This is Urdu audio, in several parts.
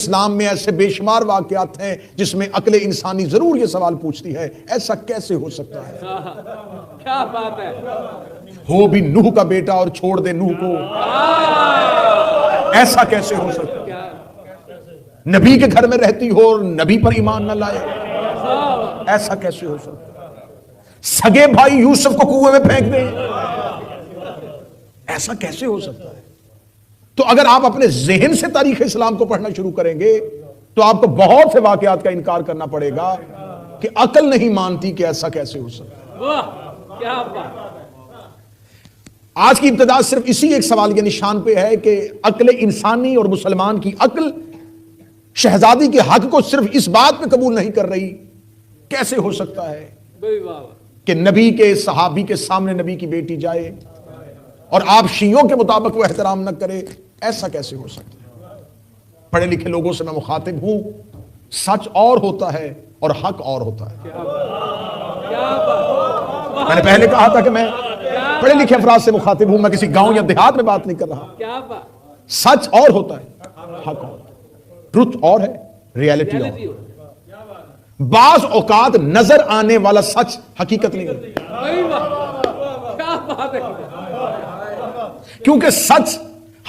اسلام میں ایسے بے شمار واقعات ہیں جس میں عقل انسانی ضرور یہ سوال پوچھتی ہے ایسا کیسے ہو سکتا ہے؟ کیا بات ہے، ہو بھی نوح کا بیٹا اور چھوڑ دے نوح کو، ایسا کیسے ہو سکتا ہے؟ نبی کے گھر میں رہتی ہو اور نبی پر ایمان نہ لائے، ایسا کیسے ہو سکتا ہے؟ سگے بھائی یوسف کو کنویں میں پھینک دیں، ایسا کیسے ہو سکتا ہے؟ تو اگر آپ اپنے ذہن سے تاریخ اسلام کو پڑھنا شروع کریں گے تو آپ کو بہت سے واقعات کا انکار کرنا پڑے گا کہ عقل نہیں مانتی کہ ایسا کیسے ہو سکتا ہے۔ واہ کیا بات۔ آج کی ابتدا صرف اسی ایک سوال کے نشان پہ ہے کہ عقل انسانی اور مسلمان کی عقل شہزادی کے حق کو صرف اس بات پہ قبول نہیں کر رہی، کیسے ہو سکتا ہے کہ نبی کے صحابی کے سامنے نبی کی بیٹی جائے اور آپ شیعوں کے مطابق وہ احترام نہ کرے، ایسا کیسے ہو سکتا ہے؟ پڑھے لکھے لوگوں سے میں مخاطب ہوں، سچ اور ہوتا ہے اور حق اور ہوتا ہے۔ میں نے پہلے کہا تھا کہ میں پڑھے لکھے افراد سے مخاطب ہوں، میں کسی گاؤں یا دیہات میں بات نہیں کر رہا۔ سچ اور ہوتا ہے، حق اور، ٹروتھ اور ہے، ریالٹی اور۔ بعض اوقات نظر آنے والا سچ حقیقت نہیں ہوتا، کیونکہ سچ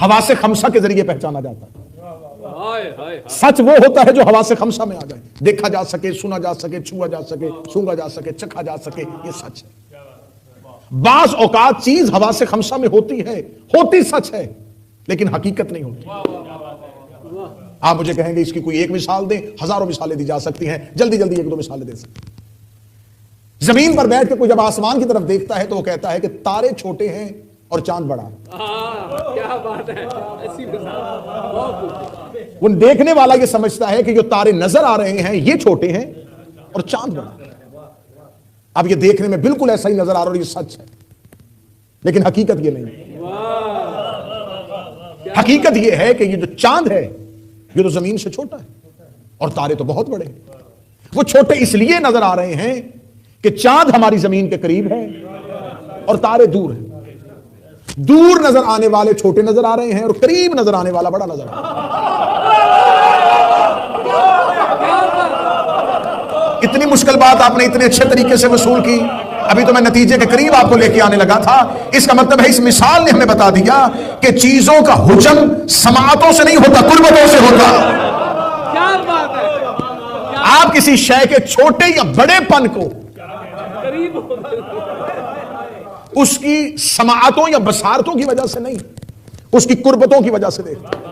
حواس خمسہ کے ذریعے پہچانا جاتا ہے۔ سچ وہ ہوتا ہے جو حواس خمسہ میں آ جائے، دیکھا جا سکے، سنا جا سکے، چھوا جا سکے، سونگا جا سکے، چکھا جا سکے، یہ سچ ہے۔ بعض اوقات چیز حواس خمسہ میں ہوتی ہے، ہوتی سچ ہے لیکن حقیقت نہیں ہوتی۔ آپ مجھے کہیں گے اس کی کوئی ایک مثال دیں، ہزاروں مثالیں دی جا سکتی ہیں، جلدی جلدی ایک دو مثالیں دے سکتے ہیں۔ زمین پر بیٹھ کے کوئی جب آسمان کی طرف دیکھتا ہے تو وہ کہتا ہے کہ تارے چھوٹے ہیں اور چاند بڑا ہے۔ کیا بات ہے، ایسی مثال۔ وہ دیکھنے والا یہ سمجھتا ہے کہ جو تارے نظر آ رہے ہیں یہ چھوٹے ہیں اور چاند بڑا ہے۔ اب یہ دیکھنے میں بالکل ایسا ہی نظر آ رہا اور یہ سچ ہے، لیکن حقیقت یہ نہیں۔ حقیقت یہ ہے کہ یہ جو چاند ہے یہ تو زمین سے چھوٹا ہے اور تارے تو بہت بڑے ہیں۔ وہ چھوٹے اس لیے نظر آ رہے ہیں کہ چاند ہماری زمین کے قریب ہے اور تارے دور ہیں۔ دور نظر آنے والے چھوٹے نظر آ رہے ہیں اور قریب نظر آنے والا بڑا نظر آ رہا ہے۔ اتنی مشکل بات آپ نے اتنے اچھے طریقے سے وصول کی، ابھی تو میں نتیجے کے قریب آپ کو لے کے آنے لگا تھا۔ اس کا مطلب ہے اس مثال نے ہمیں بتا دیا کہ چیزوں کا حجم سماعتوں سے نہیں ہوتا، قربتوں سے ہوتا۔ آپ کسی شے کے چھوٹے یا بڑے پن کو اس کی سماعتوں یا بصارتوں کی وجہ سے نہیں، اس کی قربتوں کی وجہ سے دیکھتے ہیں۔